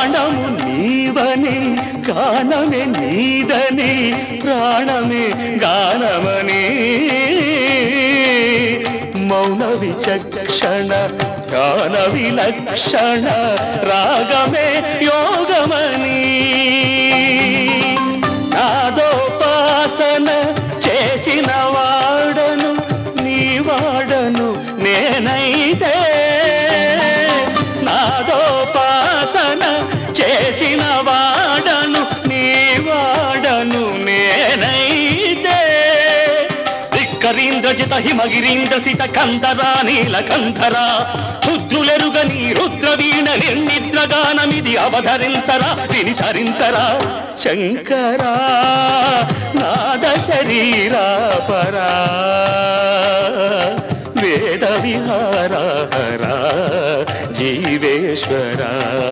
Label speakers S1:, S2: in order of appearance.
S1: ప్రాణము నీవని గానమే నీదని ప్రాణమే గానమని మౌన విచక్షణ గాన విలక్షణ రాగమే యోగమని నాదోపాసన చేసిన వాడను నీ వాడను నేనైతే నాదోపాసన చేసిన వాడను నీ వాడను నేనైతే ధిక్కరీంద్రజిత హిమగిరీంద్ర సిత కంధరా నీలకంధరా రుద్రులెరుగని రుద్రవీణ నిర్నిద్రగానమిది అవధరించరా వినిధరించరా శంకరా నాద శరీరా పరా వేద విహార హరా జీవేశ్వరా